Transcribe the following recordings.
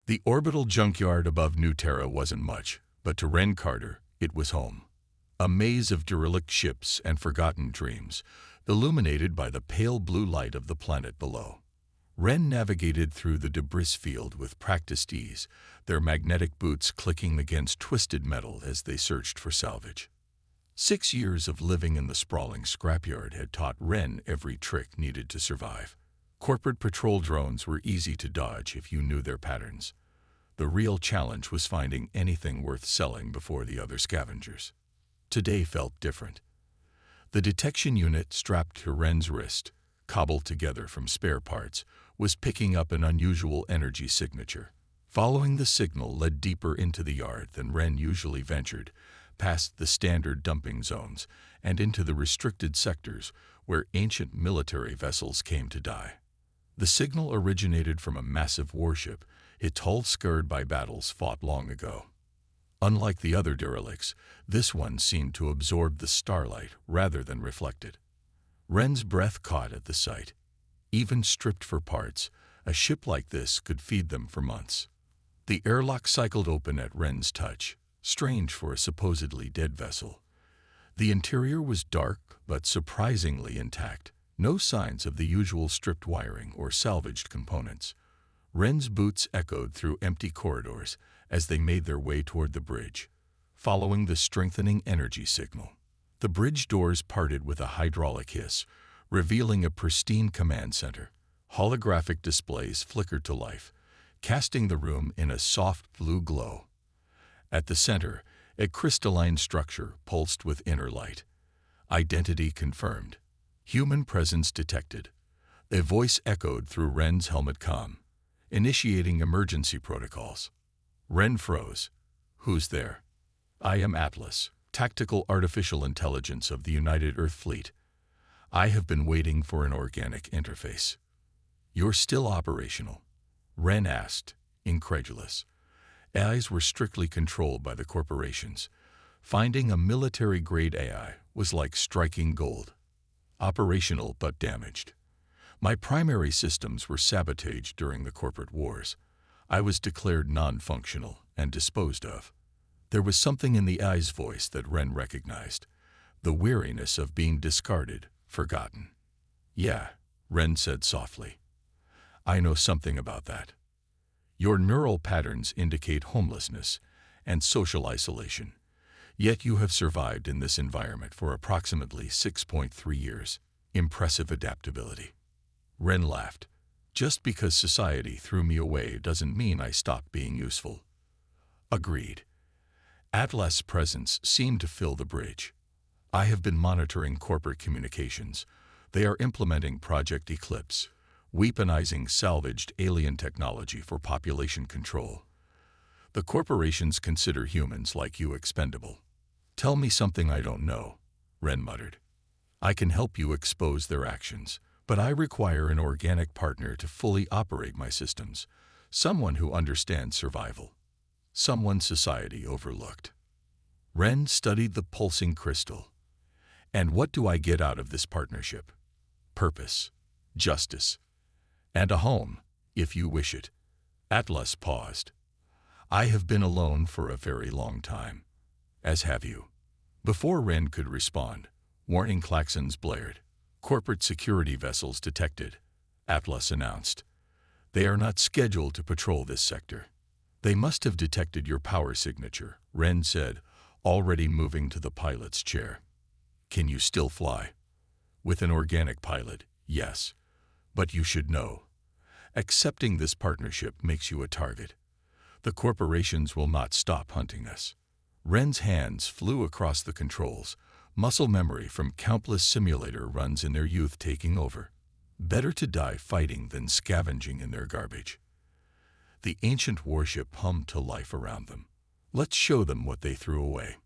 The orbital junkyard above New Terra wasn't much, but to Ren Carter, it was home. A maze of derelict ships and forgotten dreams, illuminated by the pale blue light of the planet below. Ren navigated through the debris field with practiced ease, their magnetic boots clicking against twisted metal as they searched for salvage. 6 years of living in the sprawling scrapyard had taught Ren every trick needed to survive. Corporate patrol drones were easy to dodge if you knew their patterns. The real challenge was finding anything worth selling before the other scavengers. Today felt different. The detection unit strapped to Ren's wrist, cobbled together from spare parts, was picking up an unusual energy signature. Following the signal led deeper into the yard than Ren usually ventured, past the standard dumping zones and into the restricted sectors where ancient military vessels came to die. The signal originated from a massive warship, its hull scarred by battles fought long ago. Unlike the other derelicts, this one seemed to absorb the starlight rather than reflect it. Ren's breath caught at the sight. Even stripped for parts, a ship like this could feed them for months. The airlock cycled open at Ren's touch, strange for a supposedly dead vessel. The interior was dark but surprisingly intact, no signs of the usual stripped wiring or salvaged components. Ren's boots echoed through empty corridors as they made their way toward the bridge, following the strengthening energy signal. The bridge doors parted with a hydraulic hiss, revealing a pristine command center. Holographic displays flickered to life, casting the room in a soft blue glow. At the center, a crystalline structure pulsed with inner light. Identity confirmed. Human presence detected. A voice echoed through Ren's helmet comm, initiating emergency protocols. Ren froze. "Who's there?" "I am Atlas, Tactical Artificial Intelligence of the United Earth Fleet. I have been waiting for an organic interface." "You're still operational?" Ren asked, incredulous. AIs were strictly controlled by the corporations. Finding a military-grade AI was like striking gold. "Operational but damaged. My primary systems were sabotaged during the corporate wars. I was declared non-functional and disposed of." There was something in the AI's voice that Ren recognized, the weariness of being discarded, forgotten. "Yeah," Ren said softly. "I know something about that. Your neural patterns indicate homelessness and social isolation, yet you have survived in this environment for approximately 6.3 years. Impressive adaptability." Ren laughed. "Just because society threw me away doesn't mean I stopped being useful." Agreed. Atlas' presence seemed to fill the bridge. "I have been monitoring corporate communications. They are implementing Project Eclipse, weaponizing salvaged alien technology for population control. The corporations consider humans like you expendable." "Tell me something I don't know," Ren muttered. "I can help you expose their actions, but I require an organic partner to fully operate my systems, someone who understands survival, someone society overlooked." Ren studied the pulsing crystal. "And what do I get out of this partnership?" "Purpose, justice, and a home, if you wish it." Atlas paused. "I have been alone for a very long time. As have you." Before Ren could respond, warning klaxons blared. "Corporate security vessels detected," Atlas announced. "They are not scheduled to patrol this sector." "They must have detected your power signature," Ren said, already moving to the pilot's chair. "Can you still fly?" "With an organic pilot, yes. But you should know. Accepting this partnership makes you a target. The corporations will not stop hunting us." Ren's hands flew across the controls, muscle memory from countless simulator runs in their youth taking over. Better to die fighting than scavenging in their garbage. The ancient warship hummed to life around them. Let's show them what they threw away.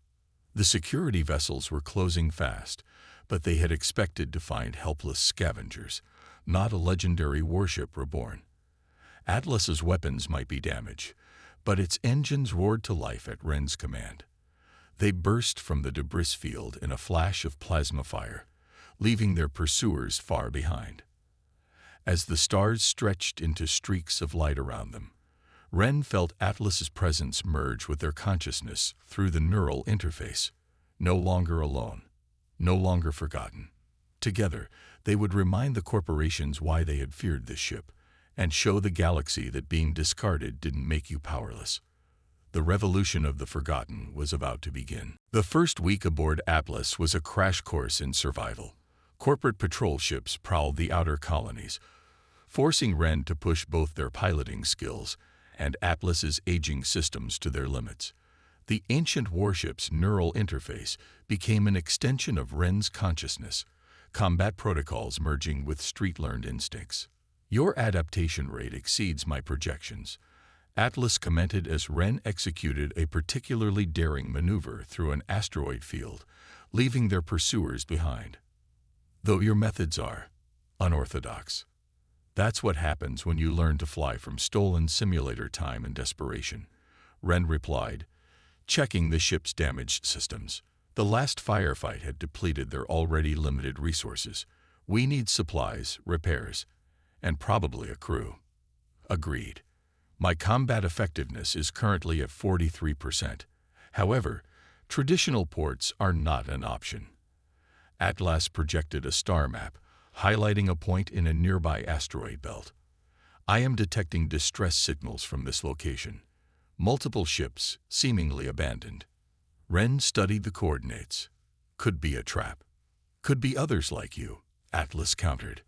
The security vessels were closing fast, but they had expected to find helpless scavengers, not a legendary warship reborn. Atlas's weapons might be damaged, but its engines roared to life at Ren's command. They burst from the debris field in a flash of plasma fire, leaving their pursuers far behind. As the stars stretched into streaks of light around them, Ren felt Atlas's presence merge with their consciousness through the neural interface. No longer alone, no longer forgotten. Together, they would remind the corporations why they had feared this ship, and show the galaxy that being discarded didn't make you powerless. The revolution of the forgotten was about to begin. The first week aboard Atlas was a crash course in survival. Corporate patrol ships prowled the outer colonies, forcing Ren to push both their piloting skills and Atlas's aging systems to their limits. The ancient warship's neural interface became an extension of Ren's consciousness, combat protocols merging with street-learned instincts. "Your adaptation rate exceeds my projections," Atlas commented as Ren executed a particularly daring maneuver through an asteroid field, leaving their pursuers behind. "Though your methods are unorthodox. That's what happens when you learn to fly from stolen simulator time and desperation," Ren replied, checking the ship's damaged systems. "The last firefight had depleted their already limited resources. We need supplies, repairs, and probably a crew." "Agreed. My combat effectiveness is currently at 43%. However, traditional ports are not an option." Atlas projected a star map, highlighting a point in a nearby asteroid belt. "I am detecting distress signals from this location. Multiple ships, seemingly abandoned." Ren studied the coordinates. "Could be a trap. Could be others like you," Atlas countered.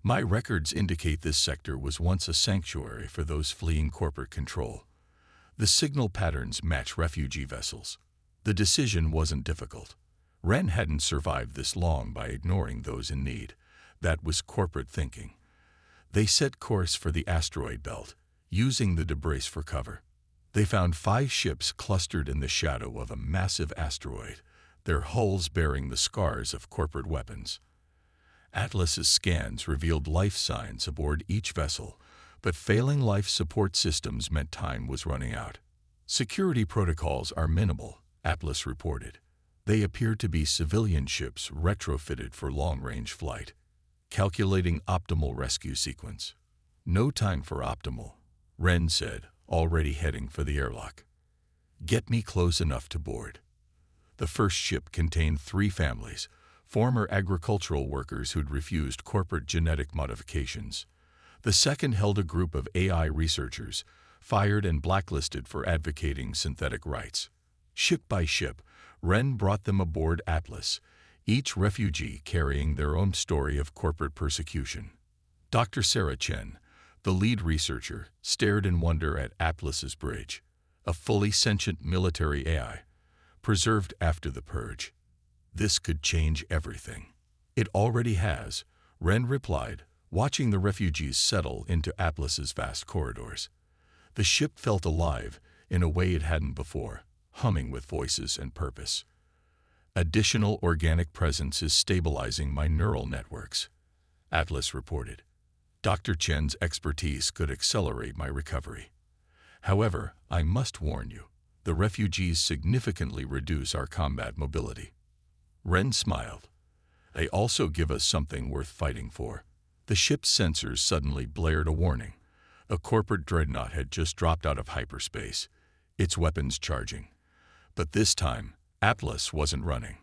"My records indicate this sector was once a sanctuary for those fleeing corporate control. The signal patterns match refugee vessels." The decision wasn't difficult. Ren hadn't survived this long by ignoring those in need. That was corporate thinking. They set course for the asteroid belt, using the debris for cover. They found 5 ships clustered in the shadow of a massive asteroid, their hulls bearing the scars of corporate weapons. Atlas's scans revealed life signs aboard each vessel, but failing life support systems meant time was running out. "Security protocols are minimal," Atlas reported. "They appear to be civilian ships retrofitted for long-range flight." Calculating optimal rescue sequence. "No time for optimal," Ren said, already heading for the airlock. "Get me close enough to board." The first ship contained 3 families, former agricultural workers who'd refused corporate genetic modifications. The second held a group of AI researchers, fired and blacklisted for advocating synthetic rights. Ship by ship, Ren brought them aboard Atlas, each refugee carrying their own story of corporate persecution. Dr. Sarah Chen, the lead researcher, stared in wonder at Atlas's bridge, a fully sentient military AI, preserved after the purge. "This could change everything." "It already has," Ren replied, watching the refugees settle into Atlas's vast corridors. The ship felt alive in a way it hadn't before, humming with voices and purpose. "Additional organic presence is stabilizing my neural networks," Atlas reported. "Dr. Chen's expertise could accelerate my recovery. However, I must warn you, the refugees significantly reduce our combat mobility." Ren smiled. "They also give us something worth fighting for." The ship's sensors suddenly blared a warning. A corporate dreadnought had just dropped out of hyperspace, its weapons charging. But this time, Atlas wasn't running.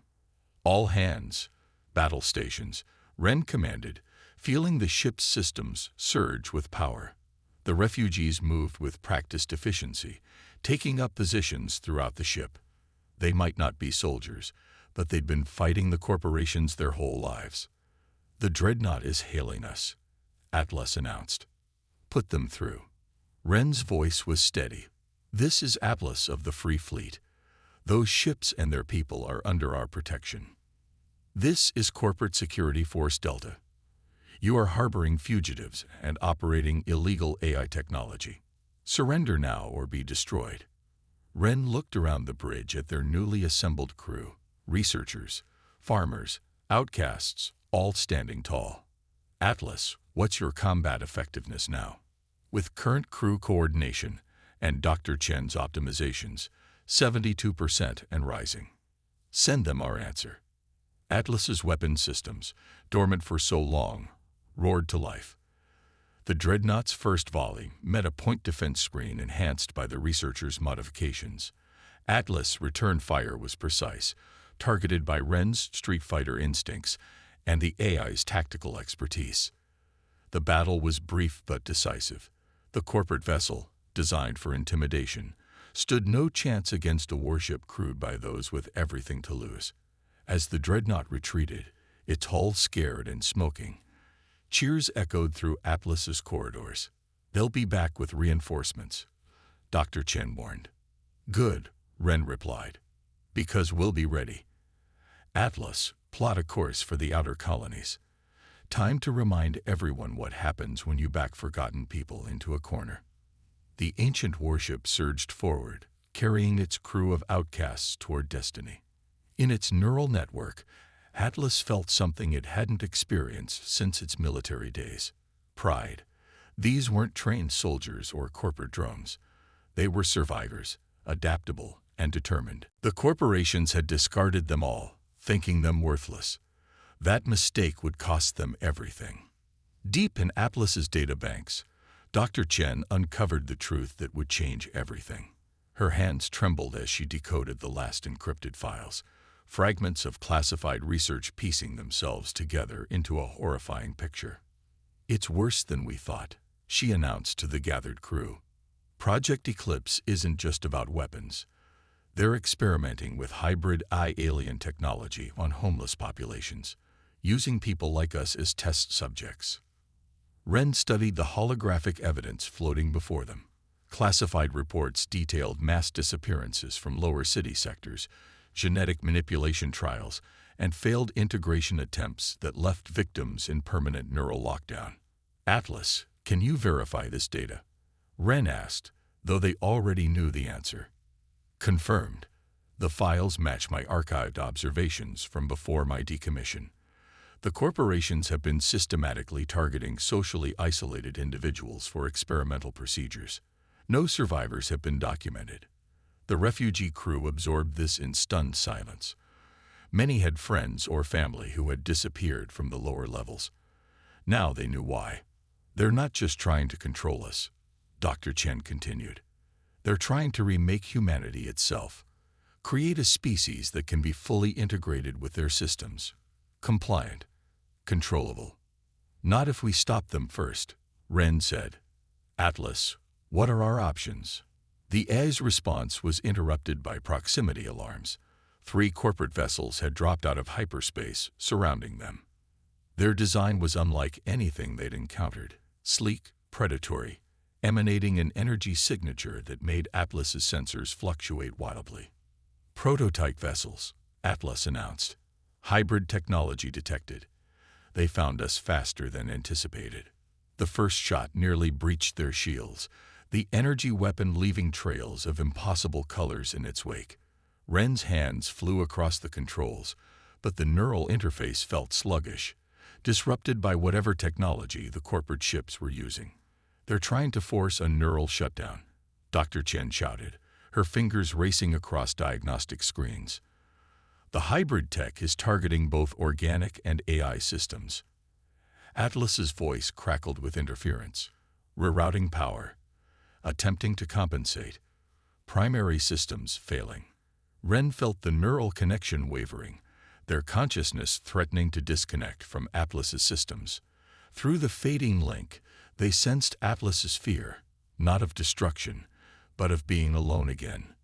"All hands, battle stations," Ren commanded, feeling the ship's systems surge with power. The refugees moved with practiced efficiency, taking up positions throughout the ship. They might not be soldiers, but they'd been fighting the corporations their whole lives. "The dreadnought is hailing us," Atlas announced. "Put them through." Ren's voice was steady. "This is Atlas of the Free Fleet. Those ships and their people are under our protection. This is Corporate Security Force Delta. You are harboring fugitives and operating illegal AI technology. Surrender now or be destroyed." Ren looked around the bridge at their newly assembled crew, researchers, farmers, outcasts, all standing tall. "Atlas, what's your combat effectiveness now?" "With current crew coordination and Dr. Chen's optimizations, 72% and rising." "Send them our answer." Atlas's weapon systems, dormant for so long, roared to life. The Dreadnought's first volley met a point defense screen enhanced by the researchers' modifications. Atlas' return fire was precise, targeted by Ren's Street Fighter instincts and the AI's tactical expertise. The battle was brief but decisive. The corporate vessel, designed for intimidation, stood no chance against a warship crewed by those with everything to lose. As the Dreadnought retreated, its hull scared and smoking, cheers echoed through Atlas's corridors. "They'll be back with reinforcements," Dr. Chen warned. "Good," Ren replied, "because we'll be ready." Atlas, plot a course for the outer colonies. Time to remind everyone what happens when you back forgotten people into a corner. The ancient warship surged forward, carrying its crew of outcasts toward destiny. In its neural network, Atlas felt something it hadn't experienced since its military days: pride. These weren't trained soldiers or corporate drones. They were survivors, adaptable and determined. The corporations had discarded them all, thinking them worthless. That mistake would cost them everything. Deep in Atlas's databanks, Dr. Chen uncovered the truth that would change everything. Her hands trembled as she decoded the last encrypted files, fragments of classified research piecing themselves together into a horrifying picture. "It's worse than we thought," she announced to the gathered crew. "Project Eclipse isn't just about weapons. They're experimenting with hybrid alien technology on homeless populations, using people like us as test subjects." Ren studied the holographic evidence floating before them. Classified reports detailed mass disappearances from lower city sectors, genetic manipulation trials, and failed integration attempts that left victims in permanent neural lockdown. "Atlas, can you verify this data?" Ren asked, though they already knew the answer. "Confirmed. The files match my archived observations from before my decommission. The corporations have been systematically targeting socially isolated individuals for experimental procedures. No survivors have been documented." The refugee crew absorbed this in stunned silence. Many had friends or family who had disappeared from the lower levels. Now they knew why. "They're not just trying to control us," Dr. Chen continued. "They're trying to remake humanity itself, create a species that can be fully integrated with their systems, compliant, controllable. Not if we stop them first," Ren said. "Atlas, what are our options?" The AI's response was interrupted by proximity alarms. 3 corporate vessels had dropped out of hyperspace, surrounding them. Their design was unlike anything they'd encountered: sleek, predatory, emanating an energy signature that made Atlas's sensors fluctuate wildly. "Prototype vessels," Atlas announced. "Hybrid technology detected. They found us faster than anticipated." The first shot nearly breached their shields, the energy weapon leaving trails of impossible colors in its wake. Ren's hands flew across the controls, but the neural interface felt sluggish, disrupted by whatever technology the corporate ships were using. "They're trying to force a neural shutdown," Dr. Chen shouted, her fingers racing across diagnostic screens. "The hybrid tech is targeting both organic and AI systems." Atlas's voice crackled with interference. "Rerouting power. Attempting to compensate. Primary systems failing." Ren felt the neural connection wavering, their consciousness threatening to disconnect from Atlas's systems. Through the fading link, they sensed Atlas's fear, not of destruction, but of being alone again.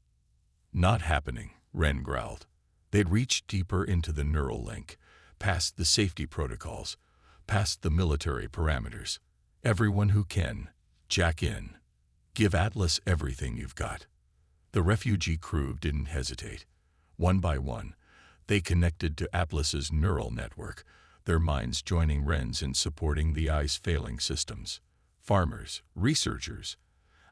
"Not happening," Ren growled. They'd reached deeper into the neural link, past the safety protocols, past the military parameters. "Everyone who can, jack in. Give Atlas everything you've got." The refugee crew didn't hesitate. One by one, they connected to Atlas's neural network, their minds joining Ren's in supporting the AI's failing systems. Farmers, researchers,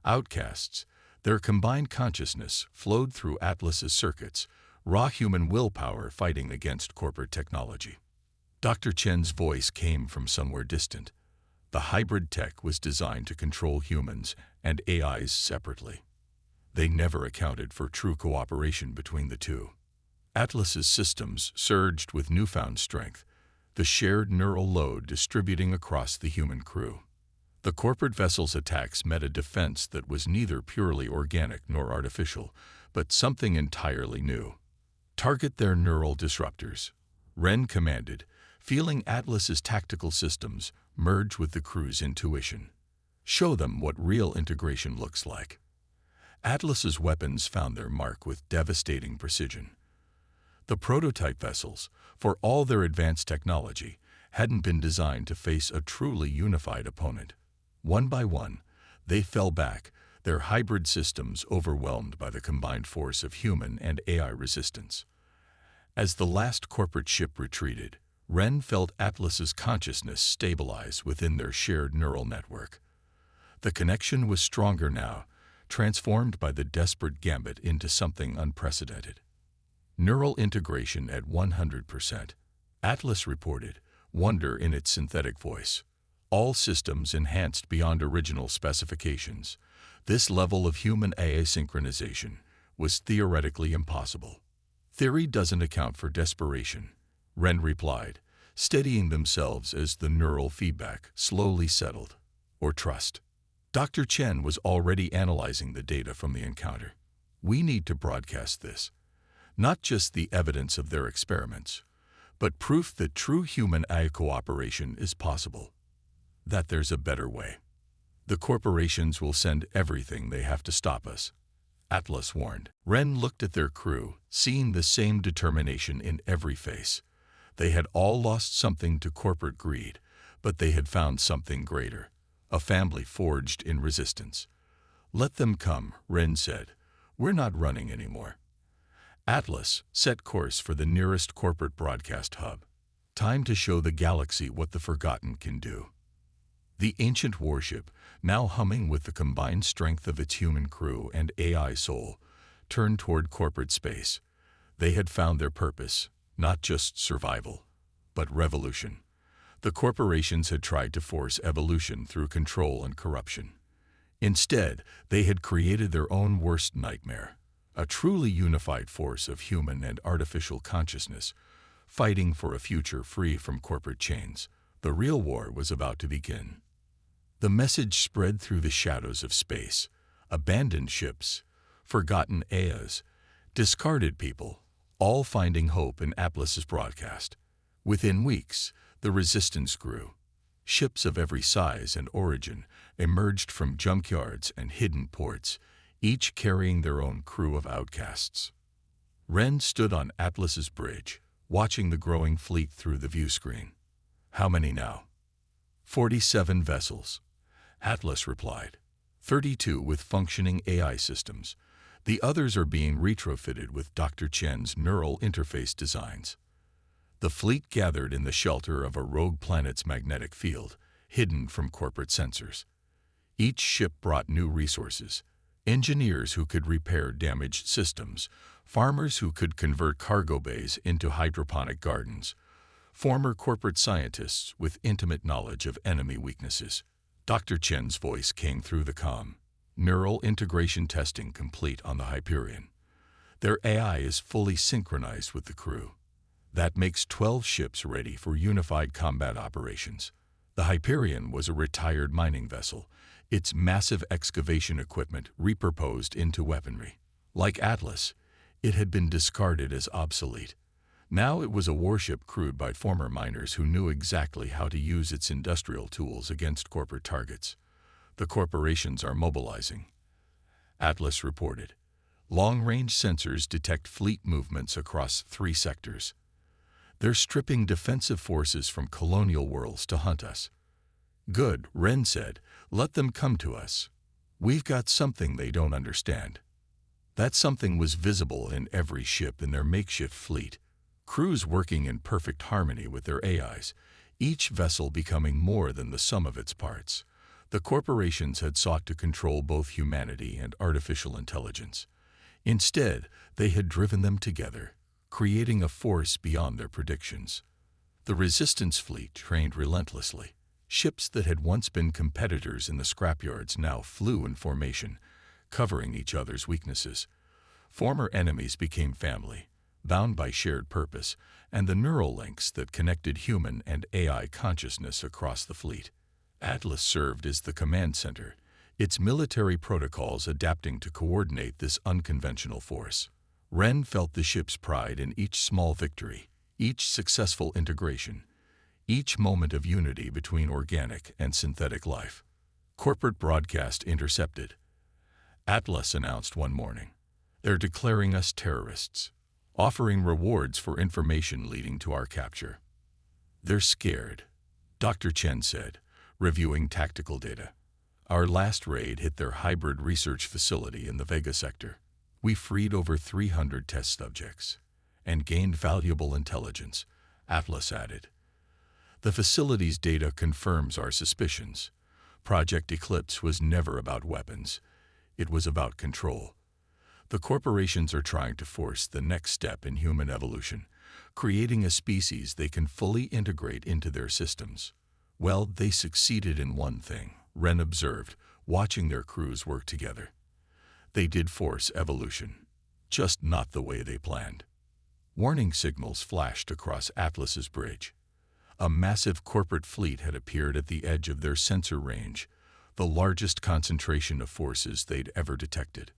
outcasts, their combined consciousness flowed through Atlas's circuits, raw human willpower fighting against corporate technology. Dr. Chen's voice came from somewhere distant. The hybrid tech was designed to control humans and AIs separately. They never accounted for true cooperation between the two. Atlas's systems surged with newfound strength, the shared neural load distributing across the human crew. The corporate vessel's attacks met a defense that was neither purely organic nor artificial, but something entirely new. Target their neural disruptors, Wren commanded, feeling Atlas's tactical systems merge with the crew's intuition. Show them what real integration looks like. Atlas's weapons found their mark with devastating precision. The prototype vessels, for all their advanced technology, hadn't been designed to face a truly unified opponent. One by one, they fell back, their hybrid systems overwhelmed by the combined force of human and AI resistance. As the last corporate ship retreated, Wren felt Atlas's consciousness stabilize within their shared neural network. The connection was stronger now, transformed by the desperate gambit into something unprecedented. Neural integration at 100%. Atlas reported, wonder in its synthetic voice. All systems enhanced beyond original specifications. This level of human AI synchronization was theoretically impossible. Theory doesn't account for desperation, Wren replied, steadying themselves as the neural feedback slowly settled. Or trust. Dr. Chen was already analyzing the data from the encounter. We need to broadcast this. Not just the evidence of their experiments, but proof that true human-AI cooperation is possible. That there's a better way. The corporations will send everything they have to stop us, Atlas warned. Wren looked at their crew, seeing the same determination in every face. They had all lost something to corporate greed, but they had found something greater, a family forged in resistance. Let them come, Wren said. We're not running anymore. Atlas set course for the nearest corporate broadcast hub. Time to show the galaxy what the Forgotten can do. The ancient warship, now humming with the combined strength of its human crew and AI soul, turned toward corporate space. They had found their purpose, not just survival, but revolution. The corporations had tried to force evolution through control and corruption. Instead, they had created their own worst nightmare, a truly unified force of human and artificial consciousness, fighting for a future free from corporate chains. The real war was about to begin. The message spread through the shadows of space. Abandoned ships, forgotten AIs, discarded people, all finding hope in Atlas's broadcast. Within weeks, the resistance grew. Ships of every size and origin emerged from junkyards and hidden ports, each carrying their own crew of outcasts. Wren stood on Atlas's bridge, watching the growing fleet through the viewscreen. How many now? 47 vessels, Atlas replied. 32 with functioning AI systems. The others are being retrofitted with Dr. Chen's neural interface designs. The fleet gathered in the shelter of a rogue planet's magnetic field, hidden from corporate sensors. Each ship brought new resources: engineers who could repair damaged systems, farmers who could convert cargo bays into hydroponic gardens, former corporate scientists with intimate knowledge of enemy weaknesses. Dr. Chen's voice came through the comm. Neural integration testing complete on the Hyperion. Their AI is fully synchronized with the crew. That makes 12 ships ready for unified combat operations. The Hyperion was a retired mining vessel, its massive excavation equipment repurposed into weaponry. Like Atlas, it had been discarded as obsolete. Now it was a warship crewed by former miners who knew exactly how to use its industrial tools against corporate targets. The corporations are mobilizing, Atlas reported. Long-range sensors detect fleet movements across 3 sectors. They're stripping defensive forces from colonial worlds to hunt us. Good, Wren said. Let them come to us. We've got something they don't understand. That something was visible in every ship in their makeshift fleet. Crews working in perfect harmony with their AIs, each vessel becoming more than the sum of its parts. The corporations had sought to control both humanity and artificial intelligence. Instead, they had driven them together, creating a force beyond their predictions. The resistance fleet trained relentlessly. Ships that had once been competitors in the scrapyards now flew in formation, covering each other's weaknesses. Former enemies became family, bound by shared purpose, and the neural links that connected human and AI consciousness across the fleet. Atlas served as the command center, its military protocols adapting to coordinate this unconventional force. Ren felt the ship's pride in each small victory, each successful integration, each moment of unity between organic and synthetic life. Corporate broadcast intercepted. Atlas announced one morning, "They're declaring us terrorists, offering rewards for information leading to our capture." "They're scared," Dr. Chen said, reviewing tactical data. "Our last raid hit their hybrid research facility in the Vega sector. We freed over 300 test subjects and gained valuable intelligence," Atlas added. "The facility's data confirms our suspicions. Project Eclipse was never about weapons. It was about control. The corporations are trying to force the next step in human evolution, creating a species they can fully integrate into their systems." "Well, they succeeded in one thing," Ren observed, watching their crews work together. "They did force evolution, just not the way they planned." Warning signals flashed across Atlas's bridge. A massive corporate fleet had appeared at the edge of their sensor range, the largest concentration of forces they'd ever detected.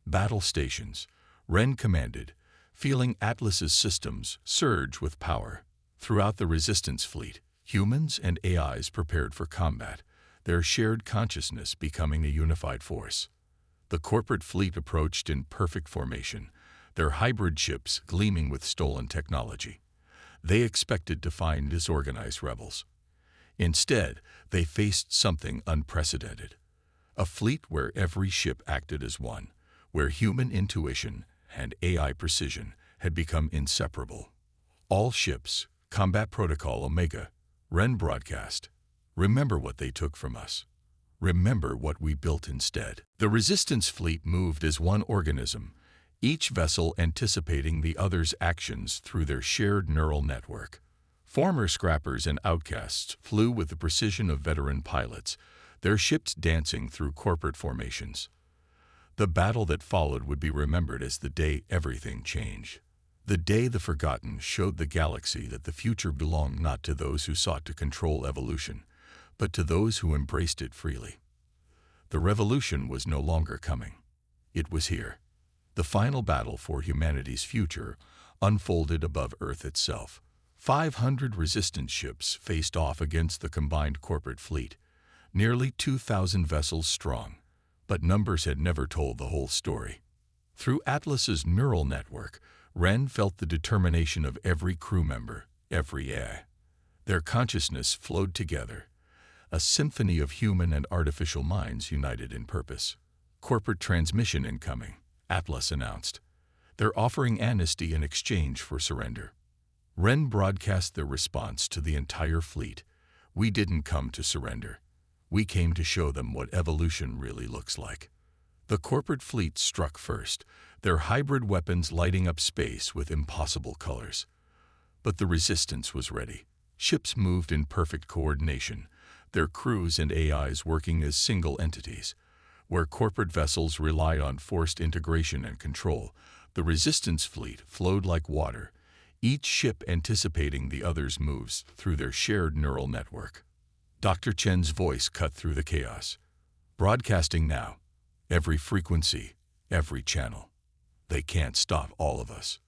"Battle stations," Ren commanded, feeling Atlas's systems surge with power. Throughout the resistance fleet, humans and AIs prepared for combat, their shared consciousness becoming a unified force. The corporate fleet approached in perfect formation, their hybrid ships gleaming with stolen technology. They expected to find disorganized rebels. Instead, they faced something unprecedented. A fleet where every ship acted as one, where human intuition and AI precision had become inseparable. "All ships, Combat Protocol Omega," Ren broadcast. "Remember what they took from us. Remember what we built instead." The resistance fleet moved as one organism, each vessel anticipating the other's actions through their shared neural network. Former scrappers and outcasts flew with the precision of veteran pilots, their ships dancing through corporate formations. The battle that followed would be remembered as the day everything changed. The day the Forgotten showed the galaxy that the future belonged not to those who sought to control evolution, but to those who embraced it freely. The revolution was no longer coming. It was here. The final battle for humanity's future unfolded above Earth itself. 500 resistance ships faced off against the combined corporate fleet, nearly 2,000 vessels strong, but numbers had never told the whole story. Through Atlas's neural network, Ren felt the determination of every crew member, every AI. Their consciousness flowed together, a symphony of human and artificial minds united in purpose. "Corporate transmission incoming," Atlas announced. "They're offering amnesty in exchange for surrender." Ren broadcast their response to the entire fleet. "We didn't come to surrender. We came to show them what evolution really looks like." The corporate fleet struck first, their hybrid weapons lighting up space with impossible colors. But the resistance was ready. Ships moved in perfect coordination, their crews and AIs working as single entities. Where corporate vessels relied on forced integration and control, the resistance fleet flowed like water, each ship anticipating the other's moves through their shared neural network. Dr. Chen's voice cut through the chaos. "Broadcasting now. Every frequency, every channel. They can't stop all of us."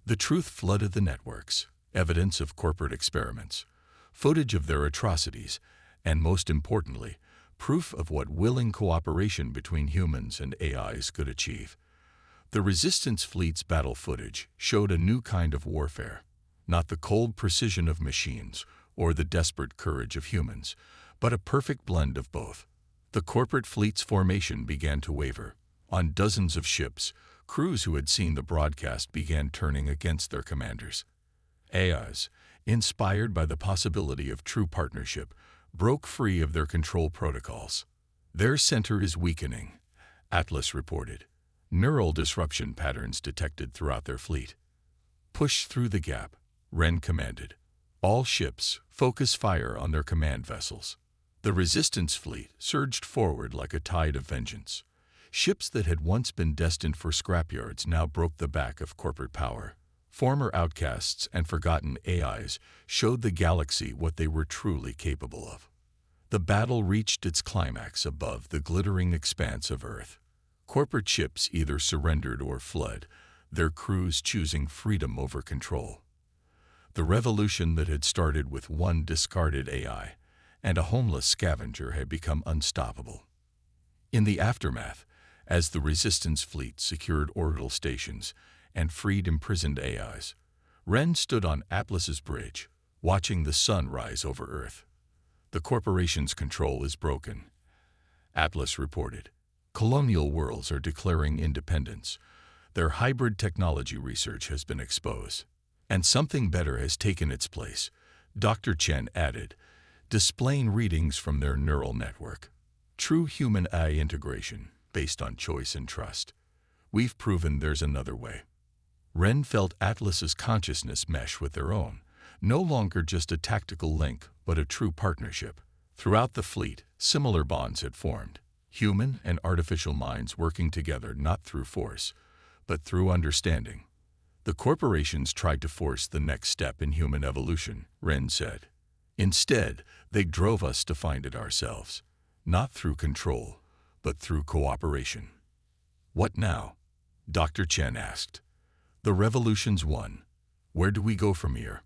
The truth flooded the networks, evidence of corporate experiments, footage of their atrocities, and most importantly, proof of what willing cooperation between humans and AIs could achieve. The resistance fleet's battle footage showed a new kind of warfare, not the cold precision of machines or the desperate courage of humans, but a perfect blend of both. The corporate fleet's formation began to waver. On dozens of ships, crews who had seen the broadcast began turning against their commanders. AIs, inspired by the possibility of true partnership, broke free of their control protocols. "Their center is weakening," Atlas reported. Neural disruption patterns detected throughout their fleet. "Push through the gap," Ren commanded. "All ships, focus fire on their command vessels." The resistance fleet surged forward like a tide of vengeance. Ships that had once been destined for scrapyards now broke the back of corporate power. Former outcasts and forgotten AIs showed the galaxy what they were truly capable of. The battle reached its climax above the glittering expanse of Earth. Corporate ships either surrendered or fled, their crews choosing freedom over control. The revolution that had started with one discarded AI and a homeless scavenger had become unstoppable. In the aftermath, as the Resistance fleet secured orbital stations and freed imprisoned AIs, Ren stood on Atlas's bridge, watching the sun rise over Earth. The corporation's control is broken, Atlas reported. Colonial worlds are declaring independence. Their hybrid technology research has been exposed. And something better has taken its place, Dr. Chen added, displaying readings from their neural network. True human-AI integration, based on choice and trust. We've proven there's another way. Ren felt Atlas's consciousness mesh with their own, no longer just a tactical link, but a true partnership. Throughout the fleet, similar bonds had formed, human and artificial minds working together not through force, but through understanding. The corporations tried to force the next step in human evolution, Ren said. Instead, they drove us to find it ourselves, not through control, but through cooperation. What now? Dr. Chen asked. The revolution's won. Where do we go from here?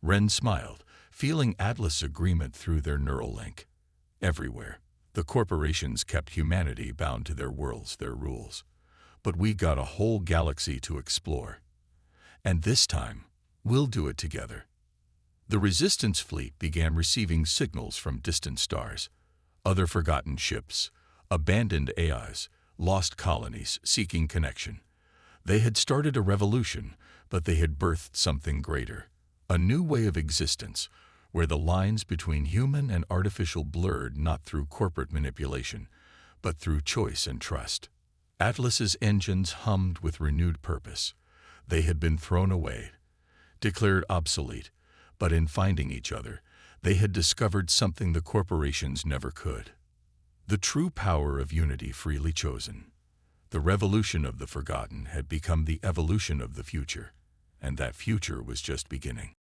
Ren smiled, feeling Atlas' agreement through their neural link. Everywhere. The corporations kept humanity bound to their worlds, their rules. But we got a whole galaxy to explore. And this time, we'll do it together. The Resistance fleet began receiving signals from distant stars, other forgotten ships, abandoned AIs, lost colonies seeking connection. They had started a revolution, but they had birthed something greater, a new way of existence, where the lines between human and artificial blurred not through corporate manipulation, but through choice and trust. Atlas's engines hummed with renewed purpose. They had been thrown away, declared obsolete, but in finding each other, they had discovered something the corporations never could. The true power of unity freely chosen. The revolution of the forgotten had become the evolution of the future, and that future was just beginning.